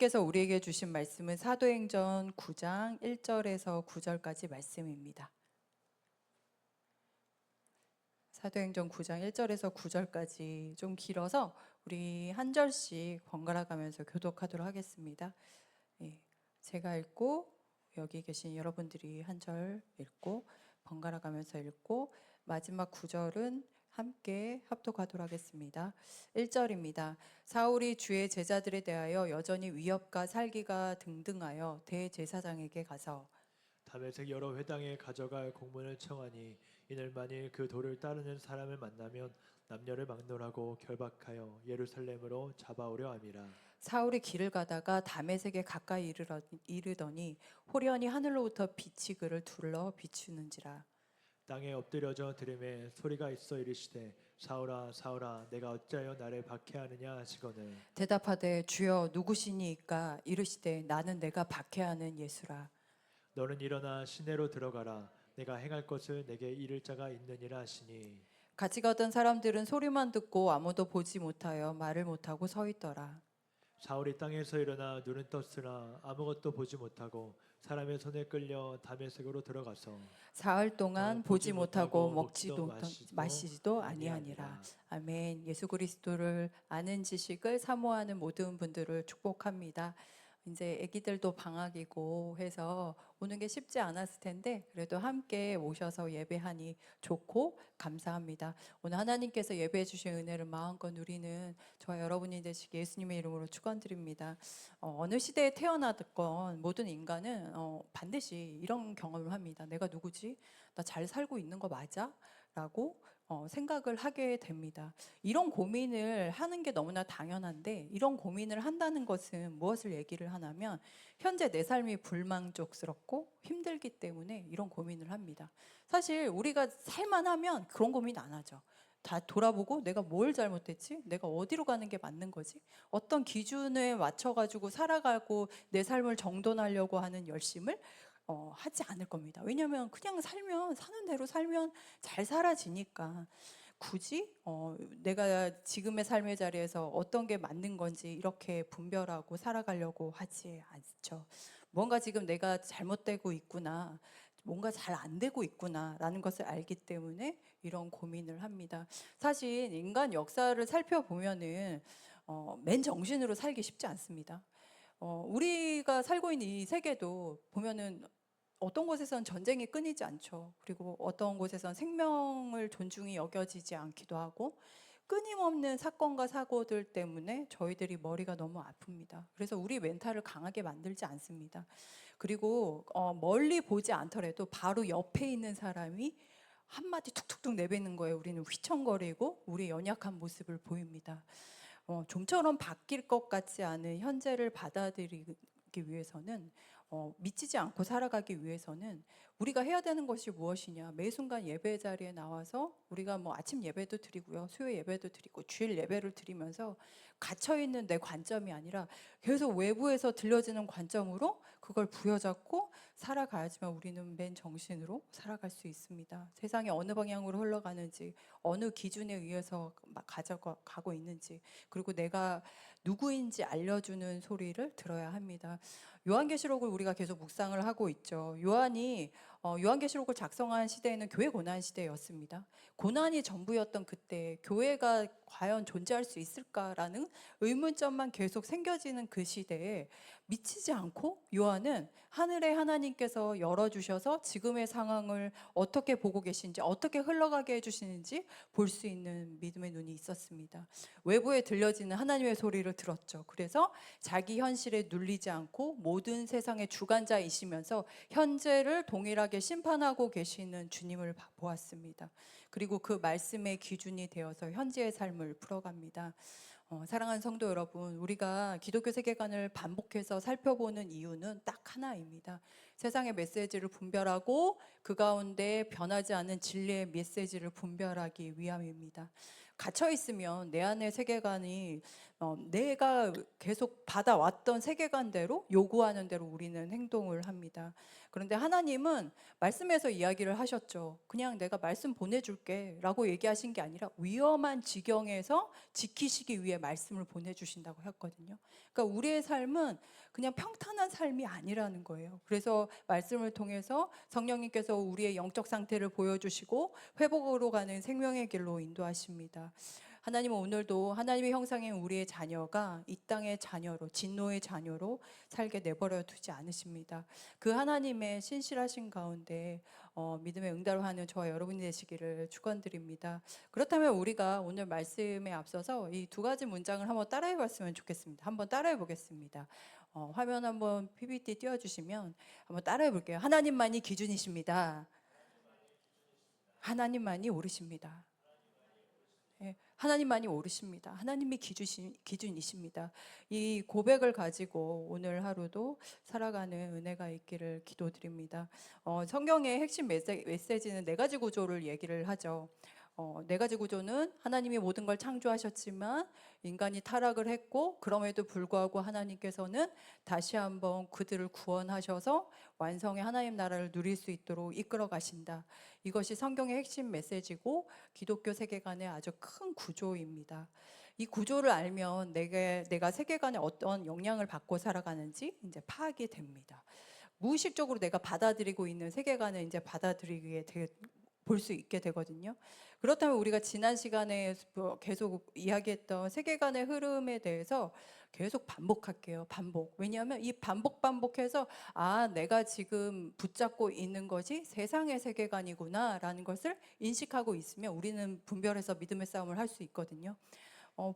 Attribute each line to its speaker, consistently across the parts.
Speaker 1: 하나님께서 우리에게 주신 말씀은 사도행전 9장 1절에서 9절까지 말씀입니다. 사도행전 9장 1절에서 9절까지 좀 길어서 우리 한 절씩 번갈아 가면서 교독하도록 하겠습니다. 예, 제가 읽고 여기 계신 여러분들이 한 절 읽고 번갈아 가면서 읽고 마지막 9절은 함께 합독하도록 하겠습니다. 1절입니다. 사울이 주의 제자들에 대하여 여전히 위협과 살기가 등등하여 대제사장에게 가서
Speaker 2: 다메섹 여러 회당에 가져갈 공문을 청하니 이늘 만일 그 도를 따르는 사람을 만나면 남녀를 막론하고 결박하여 예루살렘으로 잡아오려 함이라.
Speaker 1: 사울이 길을 가다가 다메섹에 가까이 이르더니 호련히 하늘로부터 빛이 그를 둘러 비추는지라.
Speaker 2: 땅에 엎드려져 들음에 소리가 있어 이르시되 사울아 사울아 내가 어찌하여 나를 박해하느냐 하시거늘
Speaker 1: 대답하되 주여 누구시니이까? 이르시되 나는 내가 박해하는 예수라.
Speaker 2: 너는 일어나 시내로 들어가라 내가 행할 것을 내게 이를 자가 있느니라 하시니
Speaker 1: 같이 가던 사람들은 소리만 듣고 아무도 보지 못하여 말을 못하고 서 있더라.
Speaker 2: 사울이 땅에서 일어나 눈은 떴으나 아무것도 보지 못하고 사람의 손에 끌려 다메섹으로 들어가서
Speaker 1: 사흘 동안 보지 못하고 먹지도 마시지도 아니하니라. 아멘. 예수 그리스도를 아는 지식을 사모하는 모든 분들을 축복합니다. 이제 아기들도 방학이고 해서 오는 게 쉽지 않았을 텐데 그래도 함께 모셔서 예배하니 좋고 감사합니다. 오늘 하나님께서 예배해 주신 은혜를 마음껏 누리는 저와 여러분이 되시기 예수님의 이름으로 축원드립니다. 어느 시대에 태어나든 모든 인간은 반드시 이런 경험을 합니다. 내가 누구지? 나 잘 살고 있는 거 맞아? 라고 생각을 하게 됩니다. 이런 고민을 하는 게 너무나 당연한데 이런 고민을 한다는 것은 무엇을 얘기를 하냐면 현재 내 삶이 불만족스럽고 힘들기 때문에 이런 고민을 합니다. 사실 우리가 살만하면 그런 고민 안 하죠. 다 돌아보고 내가 뭘 잘못했지? 내가 어디로 가는 게 맞는 거지? 어떤 기준에 맞춰가지고 살아가고 내 삶을 정돈하려고 하는 열심을 하지 않을 겁니다. 왜냐하면 그냥 살면 사는 대로 살면 잘 살아지니까 굳이 내가 지금의 삶의 자리에서 어떤 게 맞는 건지 이렇게 분별하고 살아가려고 하지 않죠. 뭔가 지금 내가 잘못되고 있구나. 뭔가 잘 안 되고 있구나라는 것을 알기 때문에 이런 고민을 합니다. 사실 인간 역사를 살펴보면은 맨 정신으로 살기 쉽지 않습니다. 우리가 살고 있는 이 세계도 보면은 어떤 곳에선 전쟁이 끊이지 않죠. 그리고 어떤 곳에선 생명을 존중이 여겨지지 않기도 하고 끊임없는 사건과 사고들 때문에 저희들이 머리가 너무 아픕니다. 그래서 우리 멘탈을 강하게 만들지 않습니다. 그리고 멀리 보지 않더라도 바로 옆에 있는 사람이 한마디 툭툭툭 내뱉는 거에 우리는 휘청거리고 우리의 연약한 모습을 보입니다. 좀처럼 바뀔 것 같지 않은 현재를 받아들이기 위해서는 미치지 않고 살아가기 위해서는 우리가 해야 되는 것이 무엇이냐. 매 순간 예배 자리에 나와서 우리가 뭐 아침 예배도 드리고요, 수요 예배도 드리고 주일 예배를 드리면서 갇혀있는 내 관점이 아니라 계속 외부에서 들려지는 관점으로 그걸 부여잡고 살아가야지만 우리는 맨 정신으로 살아갈 수 있습니다. 세상이 어느 방향으로 흘러가는지, 어느 기준에 의해서 가져가고 있는지, 그리고 내가 누구인지 알려주는 소리를 들어야 합니다. 요한계시록을 우리가 계속 묵상을 하고 있죠. 요한이 요한계시록을 작성한 시대에는 교회 고난 시대였습니다. 고난이 전부였던 그때 교회가 과연 존재할 수 있을까라는 의문점만 계속 생겨지는 그 시대에 미치지 않고 요한은 하늘의 하나님께서 열어주셔서 지금의 상황을 어떻게 보고 계신지, 어떻게 흘러가게 해주시는지 볼 수 있는 믿음의 눈이 있었습니다. 외부에 들려지는 하나님의 소리를 들었죠. 그래서 자기 현실에 눌리지 않고 모든 세상의 주관자이시면서 현재를 동일하게 심판하고 계시는 주님을 보았습니다. 그리고 그 말씀의 기준이 되어서 현재의 삶을 풀어갑니다. 사랑하는 성도 여러분, 우리가 기독교 세계관을 반복해서 살펴보는 이유는 딱 하나입니다. 세상의 메시지를 분별하고 그 가운데 변하지 않은 진리의 메시지를 분별하기 위함입니다. 갇혀 있으면 내 안의 세계관이 내가 계속 받아왔던 세계관대로 요구하는 대로 우리는 행동을 합니다. 그런데 하나님은 말씀에서 이야기를 하셨죠. 그냥 내가 말씀 보내줄게 라고 얘기하신 게 아니라 위험한 지경에서 지키시기 위해 말씀을 보내주신다고 했거든요. 그러니까 우리의 삶은 그냥 평탄한 삶이 아니라는 거예요. 그래서 말씀을 통해서 성령님께서 우리의 영적 상태를 보여주시고 회복으로 가는 생명의 길로 인도하십니다. 하나님은 오늘도 하나님의 형상인 우리의 자녀가 이 땅의 자녀로, 진노의 자녀로 살게 내버려 두지 않으십니다. 그 하나님의 신실하신 가운데 믿음의 응답하는 저와 여러분이 되시기를 축원드립니다. 그렇다면 우리가 오늘 말씀에 앞서서 이 두 가지 문장을 한번 따라해 봤으면 좋겠습니다. 한번 따라해 보겠습니다. 화면 한번 PPT 띄워주시면 한번 따라해 볼게요. 하나님만이 기준이십니다. 하나님만이 옳으십니다. 예, 하나님만이 옳으십니다. 하나님이 기준이십니다. 이 고백을 가지고 오늘 하루도 살아가는 은혜가 있기를 기도드립니다. 성경의 핵심 메시지는 네 가지 구조를 얘기를 하죠. 네 가지 구조는 하나님이 모든 걸 창조하셨지만 인간이 타락을 했고 그럼에도 불구하고 하나님께서는 다시 한번 그들을 구원하셔서 완성의 하나님 나라를 누릴 수 있도록 이끌어 가신다. 이것이 성경의 핵심 메시지고 기독교 세계관의 아주 큰 구조입니다. 이 구조를 알면 내가 세계관에 어떤 영향을 받고 살아가는지 이제 파악이 됩니다. 무의식적으로 내가 받아들이고 있는 세계관을 이제 볼 수 있게 되거든요. 그렇다면 우리가 지난 시간에 계속 이야기했던 세계관의 흐름에 대해서 계속 반복할게요. 반복. 왜냐하면 이 반복해서 내가 지금 붙잡고 있는 것이 세상의 세계관이구나 라는 것을 인식하고 있으면 우리는 분별해서 믿음의 싸움을 할 수 있거든요.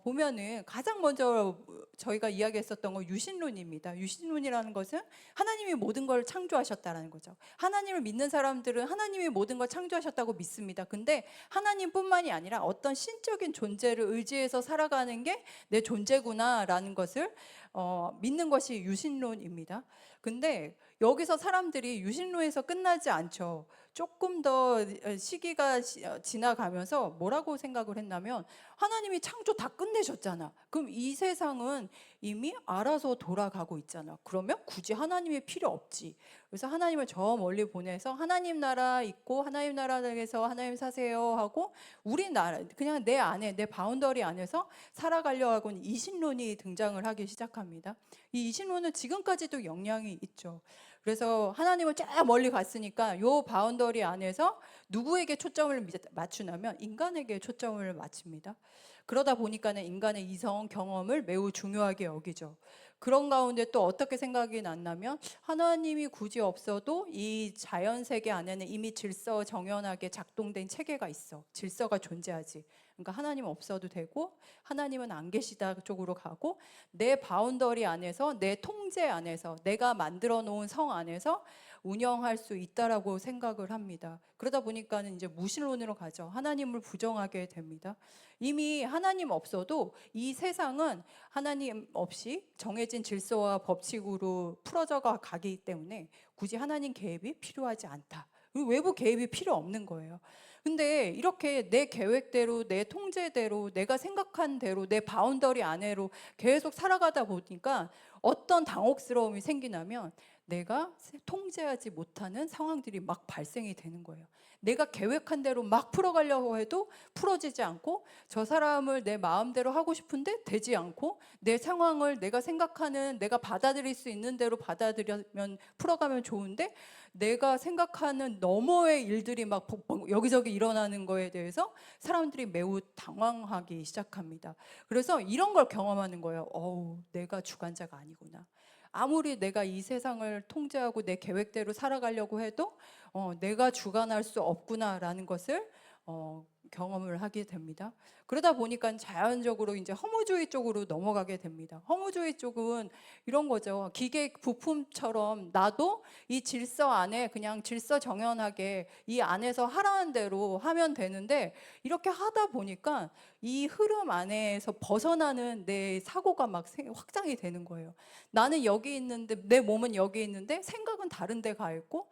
Speaker 1: 보면은 가장 먼저 저희가 이야기했었던 건 유신론입니다. 유신론이라는 것은 하나님이 모든 걸 창조하셨다는 거죠. 하나님을 믿는 사람들은 하나님이 모든 걸 창조하셨다고 믿습니다. 근데 하나님뿐만이 아니라 어떤 신적인 존재를 의지해서 살아가는 게 내 존재구나라는 것을 믿는 것이 유신론입니다. 근데 여기서 사람들이 유신론에서 끝나지 않죠. 조금 더 시기가 지나가면서 뭐라고 생각을 했냐면 하나님이 창조 다 끝내셨잖아. 그럼 이 세상은 이미 알아서 돌아가고 있잖아. 그러면 굳이 하나님이 필요 없지. 그래서 하나님을 저 멀리 보내서 하나님 나라 있고 하나님 나라에서 하나님 사세요 하고 우리 나라 그냥 내 안에 내 바운더리 안에서 살아가려 하고는 이신론이 등장을 하기 시작합니다. 이 이신론은 지금까지도 영향이 있죠. 그래서 하나님을 쫙 멀리 갔으니까 요 바운더리 안에서 누구에게 초점을 맞추냐면 인간에게 초점을 맞춥니다. 그러다 보니까는 인간의 이성 경험을 매우 중요하게 여기죠. 그런 가운데 또 어떻게 생각이 났냐면 하나님이 굳이 없어도 이 자연 세계 안에는 이미 질서 정연하게 작동된 체계가 있어. 질서가 존재하지. 그러니까 하나님 없어도 되고 하나님은 안 계시다 쪽으로 가고 내 바운더리 안에서 내 통제 안에서 내가 만들어 놓은 성 안에서 운영할 수 있다라고 생각을 합니다. 그러다 보니까는 이제 무신론으로 가죠. 하나님을 부정하게 됩니다. 이미 하나님 없어도 이 세상은 하나님 없이 정해진 질서와 법칙으로 풀어져 가기 때문에 굳이 하나님 개입이 필요하지 않다. 그리고 외부 개입이 필요 없는 거예요. 근데 이렇게 내 계획대로 내 통제대로 내가 생각한 대로 내 바운더리 안으로 계속 살아가다 보니까 어떤 당혹스러움이 생기냐면 내가 통제하지 못하는 상황들이 막 발생이 되는 거예요. 내가 계획한 대로 막 풀어가려고 해도 풀어지지 않고 저 사람을 내 마음대로 하고 싶은데 되지 않고 내 상황을 내가 생각하는 내가 받아들일 수 있는 대로 받아들이면 풀어가면 좋은데 내가 생각하는 너머의 일들이 막 여기저기 일어나는 거에 대해서 사람들이 매우 당황하기 시작합니다. 그래서 이런 걸 경험하는 거예요. 내가 주관자가 아니구나. 아무리 내가 이 세상을 통제하고 내 계획대로 살아가려고 해도 내가 주관할 수 없구나라는 것을 경험을 하게 됩니다. 그러다 보니까 자연적으로 이제 허무주의 쪽으로 넘어가게 됩니다. 허무주의 쪽은 이런 거죠. 기계 부품처럼 나도 이 질서 안에 그냥 질서 정연하게 이 안에서 하라는 대로 하면 되는데 이렇게 하다 보니까 이 흐름 안에서 벗어나는 내 사고가 막 확장이 되는 거예요. 나는 여기 있는데 내 몸은 여기 있는데 생각은 다른 데 가 있고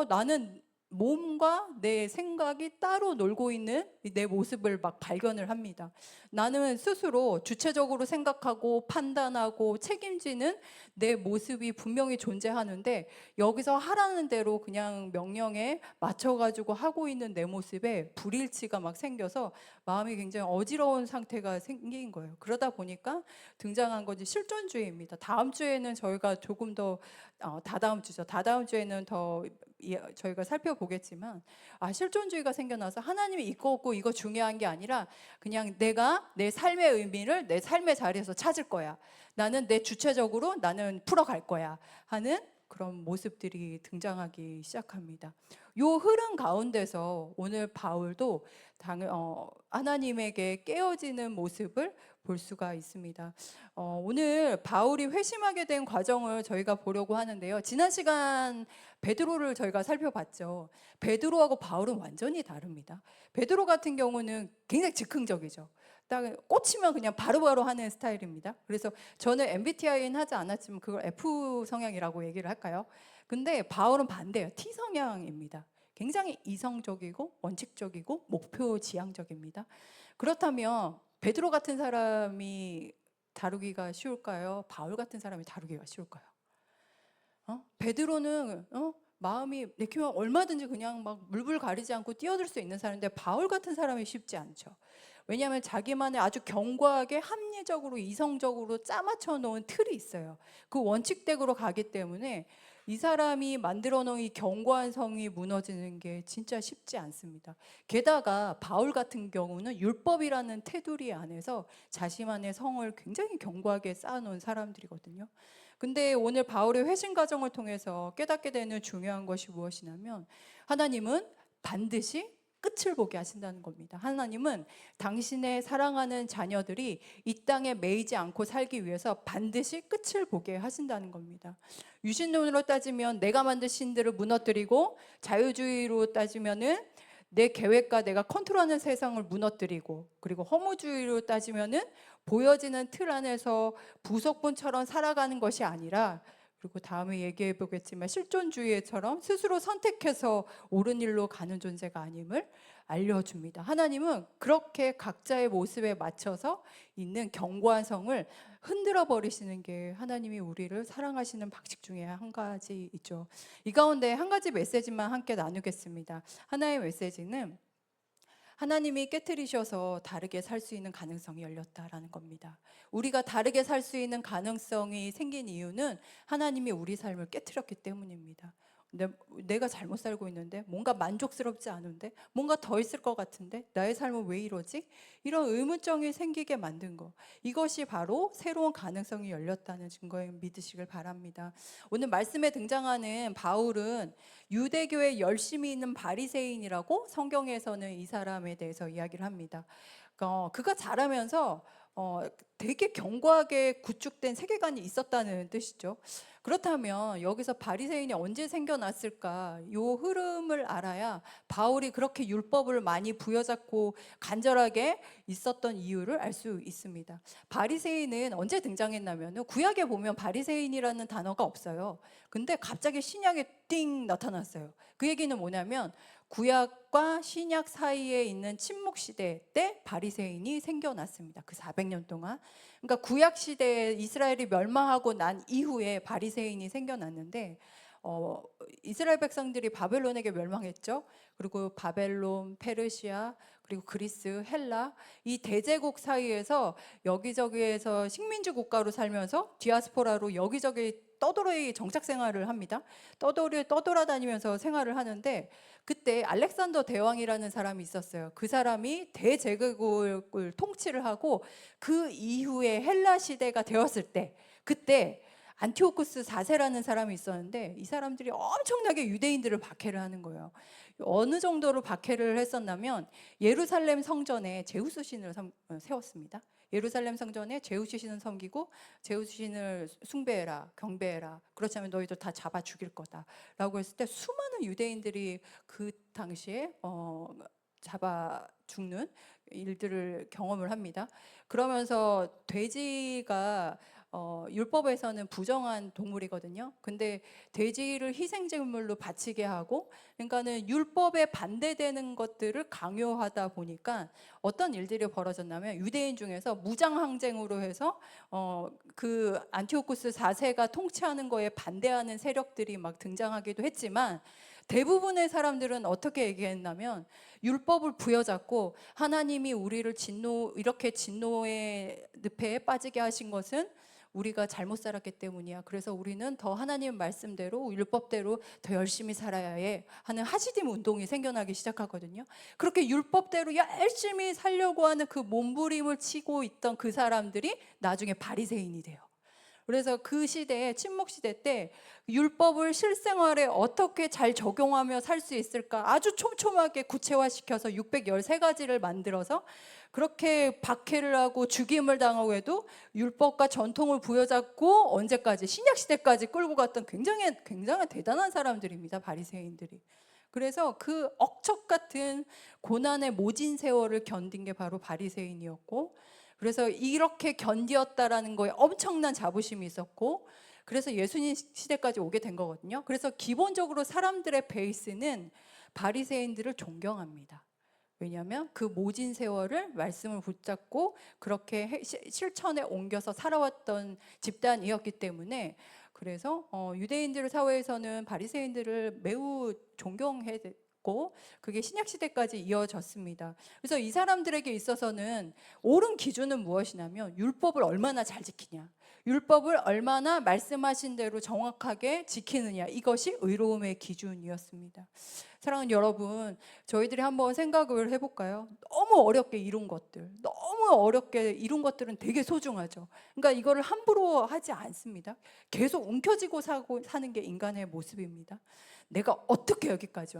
Speaker 1: 나는 몸과 내 생각이 따로 놀고 있는 내 모습을 막 발견을 합니다. 나는 스스로 주체적으로 생각하고 판단하고 책임지는 내 모습이 분명히 존재하는데 여기서 하라는 대로 그냥 명령에 맞춰가지고 하고 있는 내 모습에 불일치가 막 생겨서 마음이 굉장히 어지러운 상태가 생긴 거예요. 그러다 보니까 등장한 것이 실존주의입니다. 다음 주에는 저희가 조금 더 다다음 주죠. 다다음 주에는 더 저희가 살펴보겠지만 실존주의가 생겨나서 하나님이 이거 없고 이거 중요한 게 아니라 그냥 내가 내 삶의 의미를 내 삶의 자리에서 찾을 거야. 나는 내 주체적으로 나는 풀어갈 거야 하는 그런 모습들이 등장하기 시작합니다. 요 흐름 가운데서 오늘 바울도 하나님에게 깨어지는 모습을 볼 수가 있습니다. 오늘 바울이 회심하게 된 과정을 저희가 보려고 하는데요. 지난 시간 베드로를 저희가 살펴봤죠. 베드로하고 바울은 완전히 다릅니다. 베드로 같은 경우는 굉장히 즉흥적이죠. 딱 꽂히면 그냥 바로바로 하는 스타일입니다. 그래서 저는 MBTI는 하지 않았지만 그걸 F 성향이라고 얘기를 할까요? 근데 바울은 반대예요. T 성향입니다. 굉장히 이성적이고 원칙적이고 목표 지향적입니다. 그렇다면 베드로 같은 사람이 다루기가 쉬울까요? 바울 같은 사람이 다루기가 쉬울까요? 베드로는 마음이 내키면 얼마든지 그냥 막 물불 가리지 않고 뛰어들 수 있는 사람인데 바울 같은 사람이 쉽지 않죠. 왜냐하면 자기만의 아주 견고하게 합리적으로 이성적으로 짜맞춰 놓은 틀이 있어요. 그 원칙대로 가기 때문에 이 사람이 만들어 놓은 이 견고한 성이 무너지는 게 진짜 쉽지 않습니다. 게다가 바울 같은 경우는 율법이라는 테두리 안에서 자신만의 성을 굉장히 견고하게 쌓아놓은 사람들이거든요. 근데 오늘 바울의 회심 과정을 통해서 깨닫게 되는 중요한 것이 무엇이냐면 하나님은 반드시 끝을 보게 하신다는 겁니다. 하나님은 당신의 사랑하는 자녀들이 이 땅에 매이지 않고 살기 위해서 반드시 끝을 보게 하신다는 겁니다. 유신론으로 따지면 내가 만든 신들을 무너뜨리고, 자유주의로 따지면은 내 계획과 내가 컨트롤하는 세상을 무너뜨리고, 그리고 허무주의로 따지면은 보여지는 틀 안에서 부속품처럼 살아가는 것이 아니라, 그리고 다음에 얘기해 보겠지만 실존주의처럼 스스로 선택해서 옳은 일로 가는 존재가 아님을 알려줍니다. 하나님은 그렇게 각자의 모습에 맞춰서 있는 견고한 성을 흔들어 버리시는 게 하나님이 우리를 사랑하시는 방식 중에 한 가지 있죠. 이 가운데 한 가지 메시지만 함께 나누겠습니다. 하나의 메시지는 하나님이 깨트리셔서 다르게 살 수 있는 가능성이 열렸다라는 겁니다. 우리가 다르게 살 수 있는 가능성이 생긴 이유는 하나님이 우리 삶을 깨트렸기 때문입니다. 내가 잘못 살고 있는데, 뭔가 만족스럽지 않은데, 뭔가 더 있을 것 같은데 나의 삶은 왜 이러지? 이런 의문점이 생기게 만든 거, 이것이 바로 새로운 가능성이 열렸다는 증거에 믿으시길 바랍니다. 오늘 말씀에 등장하는 바울은 유대교에 열심히 있는 바리새인이라고 성경에서는 이 사람에 대해서 이야기를 합니다. 그가 자라면서 되게 견고하게 구축된 세계관이 있었다는 뜻이죠. 그렇다면 여기서 바리새인이 언제 생겨났을까? 이 흐름을 알아야 바울이 그렇게 율법을 많이 부여잡고 간절하게 있었던 이유를 알 수 있습니다. 바리새인은 언제 등장했냐면 구약에 보면 바리새인이라는 단어가 없어요. 근데 갑자기 신약에 띵 나타났어요. 그 얘기는 뭐냐면 구약과 신약 사이에 있는 침묵 시대 때 바리새인이 생겨났습니다. 그 400년 동안. 그러니까 구약 시대에 이스라엘이 멸망하고 난 이후에 바리새인이 생겨났는데 이스라엘 백성들이 바벨론에게 멸망했죠. 그리고 바벨론, 페르시아, 그리고 그리스, 헬라, 이 대제국 사이에서 여기저기에서 식민지 국가로 살면서 디아스포라로 여기저기 떠돌이 정착 생활을 합니다. 떠돌아다니면서 생활을 하는데, 그때 알렉산더 대왕이라는 사람이 있었어요. 그 사람이 대제국을 통치를 하고 그 이후에 헬라 시대가 되었을 때, 그때 안티오쿠스 4세라는 사람이 있었는데 이 사람들이 엄청나게 유대인들을 박해를 하는 거예요. 어느 정도로 박해를 했었냐면 예루살렘 성전에 제우스 신을 세웠습니다. 예루살렘 성전에 제우스 신을 섬기고 제우스 신을 숭배해라, 경배해라. 그렇지 않으면 너희들 다 잡아 죽일 거다라고 했을 때 수많은 유대인들이 그 당시에 잡아 죽는 일들을 경험을 합니다. 그러면서 돼지가 율법에서는 부정한 동물이거든요. 근데 돼지를 희생제물로 바치게 하고, 그러니까는 율법에 반대되는 것들을 강요하다 보니까 어떤 일들이 벌어졌냐면, 유대인 중에서 무장항쟁으로 해서 그 안티오쿠스 4세가 통치하는 거에 반대하는 세력들이 막 등장하기도 했지만, 대부분의 사람들은 어떻게 얘기했냐면, 율법을 부여잡고 하나님이 우리를 이렇게 진노의 늪에 빠지게 하신 것은 우리가 잘못 살았기 때문이야. 그래서 우리는 더 하나님 말씀대로 율법대로 더 열심히 살아야 해 하는 하시딤 운동이 생겨나기 시작하거든요. 그렇게 율법대로 열심히 살려고 하는 그 몸부림을 치고 있던 그 사람들이 나중에 바리새인이 돼요. 그래서 그 시대에, 침묵 시대 때 율법을 실생활에 어떻게 잘 적용하며 살 수 있을까 아주 촘촘하게 구체화시켜서 613가지를 만들어서 그렇게 박해를 하고 죽임을 당하고 해도 율법과 전통을 부여잡고 언제까지, 신약 시대까지 끌고 갔던 굉장히 대단한 사람들입니다, 바리새인들이. 그래서 그 억척 같은 고난의 모진 세월을 견딘 게 바로 바리새인이었고, 그래서 이렇게 견디었다라는 거에 엄청난 자부심이 있었고, 그래서 예수님 시대까지 오게 된 거거든요. 그래서 기본적으로 사람들의 베이스는 바리새인들을 존경합니다. 왜냐하면 그 모진 세월을 말씀을 붙잡고 그렇게 실천에 옮겨서 살아왔던 집단이었기 때문에, 그래서 유대인들 사회에서는 바리새인들을 매우 존경했고, 그게 신약 시대까지 이어졌습니다. 그래서 이 사람들에게 있어서는 옳은 기준은 무엇이냐면, 율법을 얼마나 잘 지키냐, 율법을 얼마나 말씀하신 대로 정확하게 지키느냐, 이것이 의로움의 기준이었습니다. 사랑하는 여러분, 저희들이 한번 생각을 해볼까요? 너무 어렵게 이룬 것들은 되게 소중하죠. 그러니까 이거를 함부로 하지 않습니다. 계속 움켜쥐고 사는 게 인간의 모습입니다. 내가 어떻게 여기까지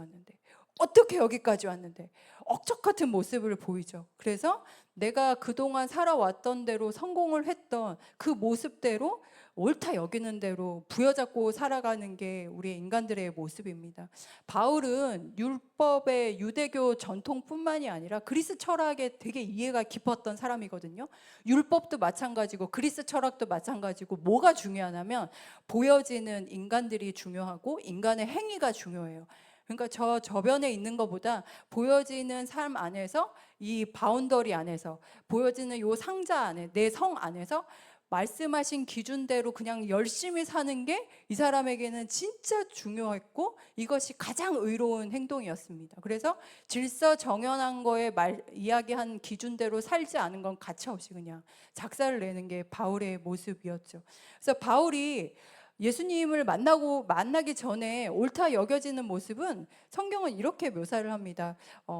Speaker 1: 왔는데 억척 같은 모습을 보이죠. 그래서 내가 그동안 살아왔던 대로 성공을 했던 그 모습대로, 옳다 여기는 대로 부여잡고 살아가는 게 우리 인간들의 모습입니다. 바울은 율법의 유대교 전통뿐만이 아니라 그리스 철학에 되게 이해가 깊었던 사람이거든요. 율법도 마찬가지고 그리스 철학도 마찬가지고, 뭐가 중요하냐면 보여지는 인간들이 중요하고 인간의 행위가 중요해요. 그러니까 저 저변에 있는 것보다 보여지는 삶 안에서, 이 바운더리 안에서, 보여지는 요 상자 안에, 내 성 안에서 말씀하신 기준대로 그냥 열심히 사는 게 이 사람에게는 진짜 중요했고, 이것이 가장 의로운 행동이었습니다. 그래서 질서 정연한 거에 이야기한 기준대로 살지 않은 건 가차없이 그냥 작사를 내는 게 바울의 모습이었죠. 그래서 바울이 예수님을 만나기 전에 옳다 여겨지는 모습은 성경은 이렇게 묘사를 합니다.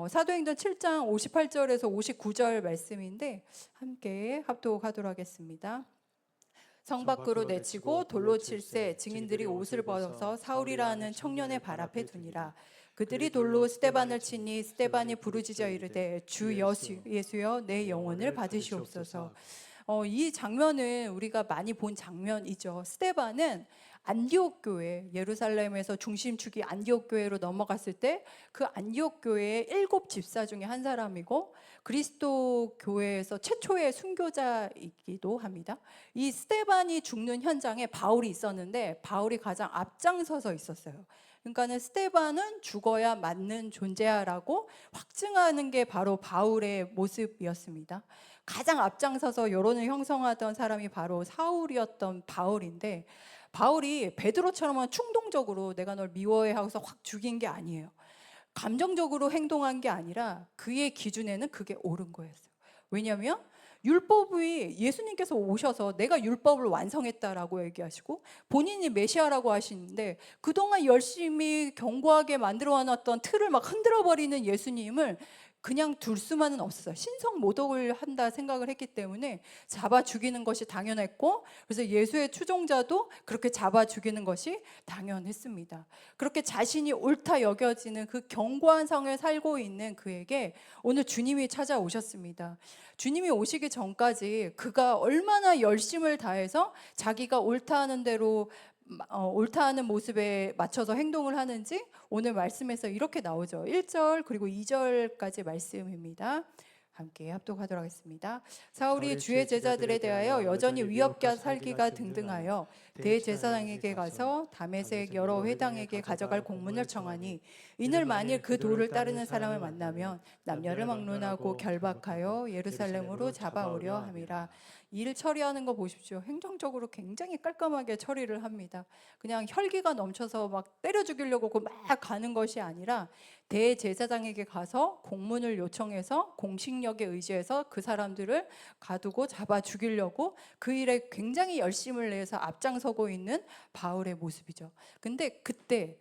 Speaker 1: 사도행전 7장 58절에서 59절 말씀인데 함께 합독하도록 하겠습니다. 성 밖으로 내치고 돌로 칠세, 증인들이 옷을 벗어서 사울이라는 청년의 발 앞에 두니라. 그들이 돌로 스데반을 치니 스데반이 부르짖어 이르되, 주 예수여 내 영혼을 받으시옵소서. 이 장면은 우리가 많이 본 장면이죠. 스데반은 안디옥 교회, 예루살렘에서 중심축이 안디옥 교회로 넘어갔을 때 그 안디옥 교회의 7 집사 중에 한 사람이고, 그리스도 교회에서 최초의 순교자이기도 합니다. 이 스데반이 죽는 현장에 바울이 있었는데 바울이 가장 앞장서서 있었어요. 그러니까는 스데반은 죽어야 맞는 존재야라고 확증하는 게 바로 바울의 모습이었습니다. 가장 앞장서서 여론을 형성하던 사람이 바로 사울이었던 바울인데, 바울이 베드로처럼 충동적으로 내가 널 미워해 하고서 확 죽인 게 아니에요. 감정적으로 행동한 게 아니라 그의 기준에는 그게 옳은 거였어요. 왜냐하면 율법이, 예수님께서 오셔서 내가 율법을 완성했다라고 얘기하시고 본인이 메시아라고 하시는데, 그동안 열심히 견고하게 만들어 놨던 틀을 막 흔들어 버리는 예수님을 그냥 둘 수만은 없었어요. 신성모독을 한다 생각을 했기 때문에 잡아 죽이는 것이 당연했고, 그래서 예수의 추종자도 그렇게 잡아 죽이는 것이 당연했습니다. 그렇게 자신이 옳다 여겨지는 그 견고한 성에 살고 있는 그에게 오늘 주님이 찾아오셨습니다. 주님이 오시기 전까지 그가 얼마나 열심을 다해서 자기가 옳다 하는 대로 옳다 하는 모습에 맞춰서 행동을 하는지 오늘 말씀에서 이렇게 나오죠. 1절 그리고 2절까지 말씀입니다. 함께 합독하도록 하겠습니다. 사울이 주의 제자들에 대하여 여전히 위협과 살기가 등등하여 대제사장에게 가서 다메섹 여러 회당에게 가져갈 공문을 청하니 이늘 만일 그 도를 따르는 사람을 만나면 남녀를 막론하고 결박하여 예루살렘으로 잡아오려 함이라. 일 처리하는 거 보십시오. 행정적으로 굉장히 깔끔하게 처리를 합니다. 그냥 혈기가 넘쳐서 막 때려 죽이려고 막 가는 것이 아니라 대제사장에게 가서 공문을 요청해서 공식력에 의지해서 그 사람들을 가두고 잡아 죽이려고 그 일에 굉장히 열심을 내서 앞장서고 있는 바울의 모습이죠. 근데 그때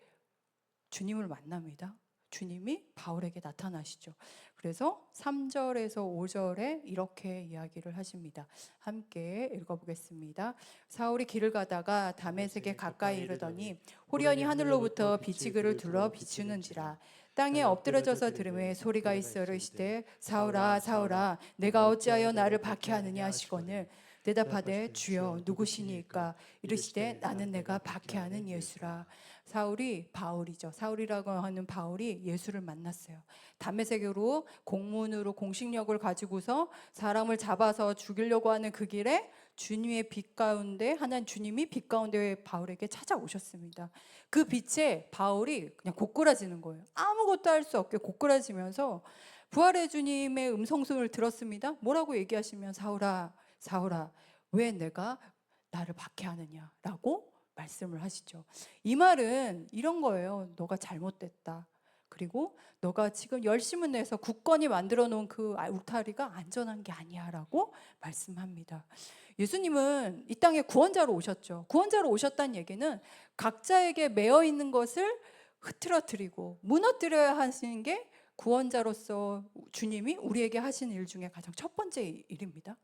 Speaker 1: 주님을 만납니다. 주님이 바울에게 나타나시죠. 그래서 3절에서 5절에 이렇게 이야기를 하십니다. 함께 읽어보겠습니다. 사울이 길을 가다가 다메섹에 가까이 이르더니 호련히 하늘로부터 빛이 그를 둘러 비추는지라. 땅에 엎드러져서 들음에 소리가 있어 이르시되 사울아 사울아 내가 어찌하여 나를 박해하느냐 하시거늘 대답하되 주여 누구시니까 이르시되 나는 내가 박해하는 예수라. 사울이 바울이죠. 사울이라고 하는 바울이 예수를 만났어요. 다메섹으로 공문으로 공식력을 가지고서 사람을 잡아서 죽이려고 하는 그 길에 주님의 빛 가운데 하나님 주님이 빛 가운데 바울에게 찾아오셨습니다. 그 빛에 바울이 그냥 고꾸라지는 거예요. 아무것도 할 수 없게 고꾸라지면서 부활의 주님의 음성소리를 들었습니다. 뭐라고 얘기하시면 사울아 사울아 왜 내가 나를 박해하느냐라고 말씀을 하시죠. 이 말은 이런 거예요. 너가 잘못됐다. 그리고 너가 지금 열심을 내서 굳건히 만들어 놓은 그 울타리가 안전한 게 아니야 라고 말씀합니다. 예수님은 이 땅에 구원자로 오셨죠. 구원자로 오셨다는 얘기는 각자에게 매어 있는 것을 흐트러뜨리고 무너뜨려야 하시는 게 구원자로서 주님이 우리에게 하시는 일 중에 가장 첫 번째 일입니다.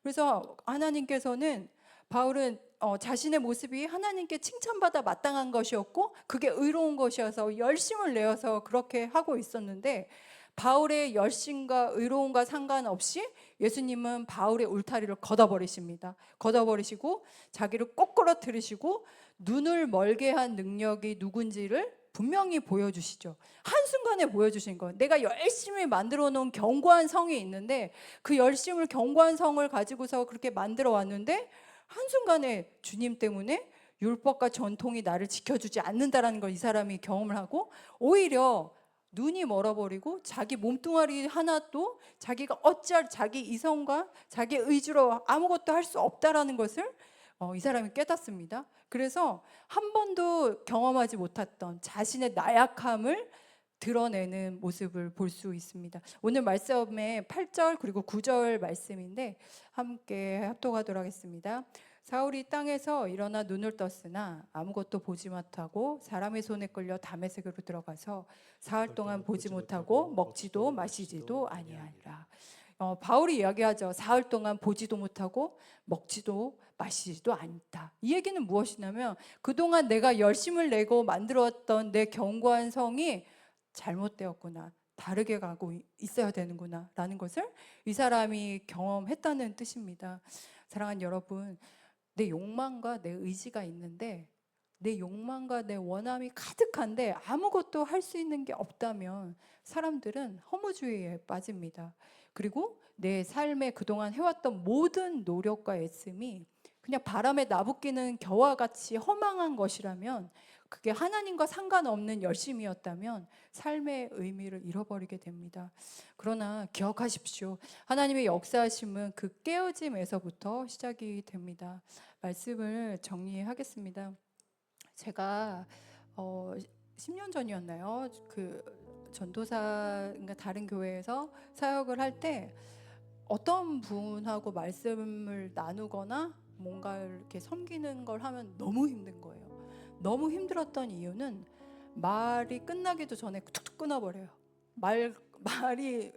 Speaker 1: 그래서 하나님께서는 바울은 자신의 모습이 하나님께 칭찬받아 마땅한 것이었고 그게 의로운 것이어서 열심을 내어서 그렇게 하고 있었는데 바울의 열심과 의로움과 상관없이 예수님은 바울의 울타리를 걷어버리십니다. 걷어버리시고 자기를 꼬꾸라뜨리시고 눈을 멀게 한 능력이 누군지를 분명히 보여주시죠. 한순간에 보여주신 거예요. 내가 열심히 만들어 놓은 견고한 성이 있는데 그 열심을 견고한 성을 가지고서 그렇게 만들어 왔는데 한순간에 주님 때문에 율법과 전통이 나를 지켜주지 않는다라는 걸 이 사람이 경험을 하고 오히려 눈이 멀어버리고 자기 몸뚱아리 하나도 자기가 어찌할 자기 이성과 자기 의지로 아무것도 할 수 없다라는 것을 이 사람이 깨닫습니다. 그래서 한 번도 경험하지 못했던 자신의 나약함을 드러내는 모습을 볼 수 있습니다. 오늘 말씀의 8절 그리고 9절 말씀인데 함께 합독하도록 하겠습니다. 사울이 땅에서 일어나 눈을 떴으나 아무것도 보지 못하고 사람의 손에 끌려 다메섹으로 들어가서 사흘 동안 보지 못하고 먹지도 마시지도 아니하니라. 바울이 이야기하죠. 사흘 동안 보지도 못하고 먹지도 마시지도 않다. 이 얘기는 무엇이냐면 그동안 내가 열심을 내고 만들었던 내 견고한 성이 잘못되었구나. 다르게 가고 있어야 되는구나 라는 것을 이 사람이 경험했다는 뜻입니다. 사랑하는 여러분, 내 욕망과 내 의지가 있는데 내 욕망과 내 원함이 가득한데 아무것도 할 수 있는 게 없다면 사람들은 허무주의에 빠집니다. 그리고 내 삶에 그동안 해왔던 모든 노력과 애씀이 그냥 바람에 나부끼는 겨와 같이 허망한 것이라면 그게 하나님과 상관없는 열심이었다면 삶의 의미를 잃어버리게 됩니다. 그러나 기억하십시오. 하나님의 역사하심은 그 깨어짐에서부터 시작이 됩니다. 말씀을 정리하겠습니다. 제가 10년 전이었나요? 그 전도사인가 다른 교회에서 사역을 할 때 어떤 분하고 말씀을 나누거나 뭔가를 이렇게 섬기는 걸 하면 너무 힘든 거예요. 너무 힘들었던 이유는 말이 끝나기도 전에 툭툭 끊어버려요. 말이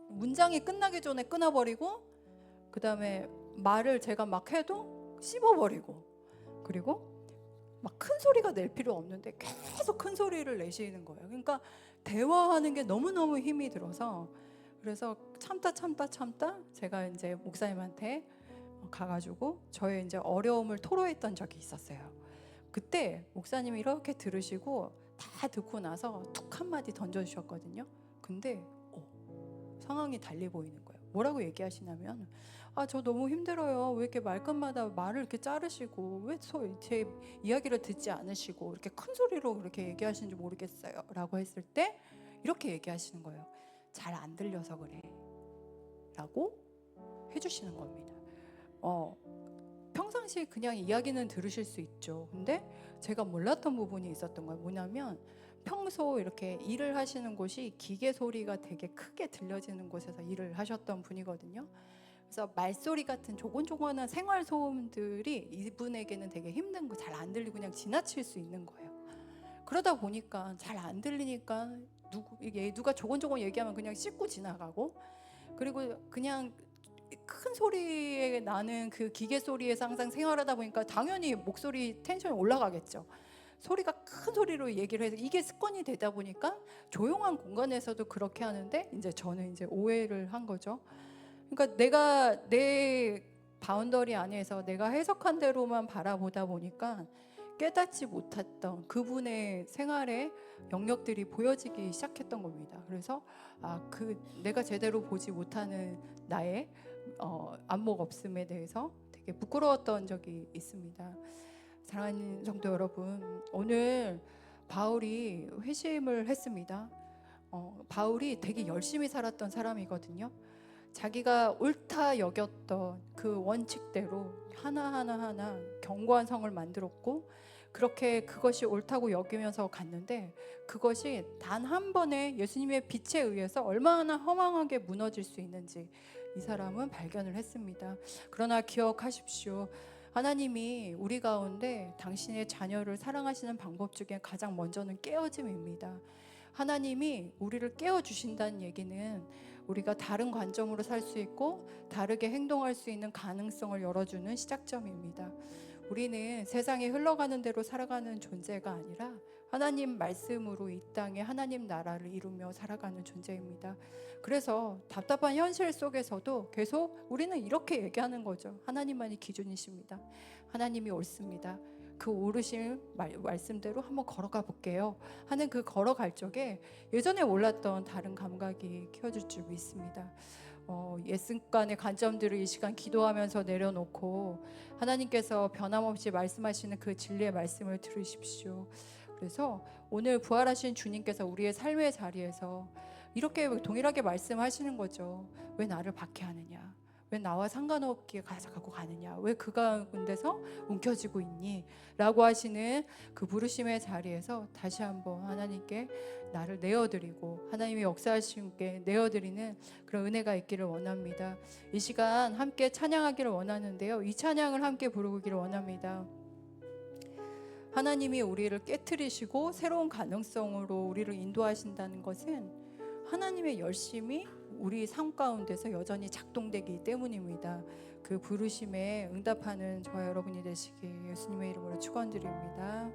Speaker 1: 문장이 끝나기 전에 끊어버리고 그 다음에 말을 제가 막 해도 씹어버리고 그리고 막 큰 소리가 낼 필요 없는데 계속 큰 소리를 내시는 거예요. 그러니까 대화하는 게 너무너무 힘이 들어서 그래서 참다 제가 이제 목사님한테 가가지고 저의 이제 어려움을 토로했던 적이 있었어요. 그때 목사님이 이렇게 들으시고 다 듣고 나서 툭 한마디 던져주셨거든요. 근데 상황이 달리 보이는 거예요. 뭐라고 얘기하시냐면 저 너무 힘들어요. 왜 이렇게 말끝마다 말을 이렇게 자르시고 왜 제 이야기를 듣지 않으시고 이렇게 큰 소리로 그렇게 얘기하시는지 모르겠어요 라고 했을 때 이렇게 얘기하시는 거예요. 잘 안 들려서 그래 라고 해주시는 겁니다. 평상시 그냥 이야기는 들으실 수 있죠. 근데 제가 몰랐던 부분이 있었던 거예요. 뭐냐면 평소 이렇게 일을 하시는 곳이 기계 소리가 되게 크게 들려지는 곳에서 일을 하셨던 분이거든요. 그래서 말소리 같은 조곤조곤한 생활 소음들이 이분에게는 되게 힘든 거, 잘 안 들리고 그냥 지나칠 수 있는 거예요. 그러다 보니까 잘 안 들리니까 누가 조곤조곤 얘기하면 그냥 씹고 지나가고, 그리고 그냥 큰 소리에 나는 그 기계 소리에서 항상 생활하다 보니까 당연히 목소리 텐션이 올라가겠죠. 소리가 큰 소리로 얘기를 해서 이게 습관이 되다 보니까 조용한 공간에서도 그렇게 하는데 이제 저는 이제 오해를 한 거죠. 그러니까 내가 내 바운더리 안에서 내가 해석한 대로만 바라보다 보니까 깨닫지 못했던 그분의 생활의 영역들이 보여지기 시작했던 겁니다. 그래서 내가 제대로 보지 못하는 나의 안목 없음에 대해서 되게 부끄러웠던 적이 있습니다. 사랑하는 성도 여러분, 오늘 바울이 회심을 했습니다. 바울이 되게 열심히 살았던 사람이거든요. 자기가 옳다 여겼던 그 원칙대로 하나하나 견고한 성을 만들었고, 그렇게 그것이 옳다고 여기면서 갔는데 그것이 단 한 번의 예수님의 빛에 의해서 얼마나 허망하게 무너질 수 있는지 이 사람은 발견을 했습니다. 그러나 기억하십시오. 하나님이 우리 가운데 당신의 자녀를 사랑하시는 방법 중에 가장 먼저는 깨어짐입니다. 하나님이 우리를 깨워주신다는 얘기는 우리가 다른 관점으로 살 수 있고 다르게 행동할 수 있는 가능성을 열어주는 시작점입니다. 우리는 세상에 흘러가는 대로 살아가는 존재가 아니라 하나님 말씀으로 이 땅에 하나님 나라를 이루며 살아가는 존재입니다. 그래서 답답한 현실 속에서도 계속 우리는 이렇게 얘기하는 거죠. 하나님만이 기준이십니다. 하나님이 옳습니다. 그 옳으신 말씀대로 한번 걸어가 볼게요 하는 그 걸어갈 적에 예전에 몰랐던 다른 감각이 켜질 줄 믿습니다. 옛 습관의 관점들을 이 시간 기도하면서 내려놓고 하나님께서 변함없이 말씀하시는 그 진리의 말씀을 들으십시오. 그래서 오늘 부활하신 주님께서 우리의 삶의 자리에서 이렇게 동일하게 말씀하시는 거죠. 왜 나를 박해하느냐? 왜 나와 상관없게 가져가고 가느냐? 왜 그 가운데서 움켜쥐고 있니? 라고 하시는 그 부르심의 자리에서 다시 한번 하나님께 나를 내어드리고 하나님의 역사하심께 내어드리는 그런 은혜가 있기를 원합니다. 이 시간 함께 찬양하기를 원하는데요, 이 찬양을 함께 부르기를 원합니다. 하나님이 우리를 깨트리시고 새로운 가능성으로 우리를 인도하신다는 것은 하나님의 열심이 우리 삶 가운데서 여전히 작동되기 때문입니다. 그 부르심에 응답하는 저와 여러분이 되시길 예수님의 이름으로 축원드립니다.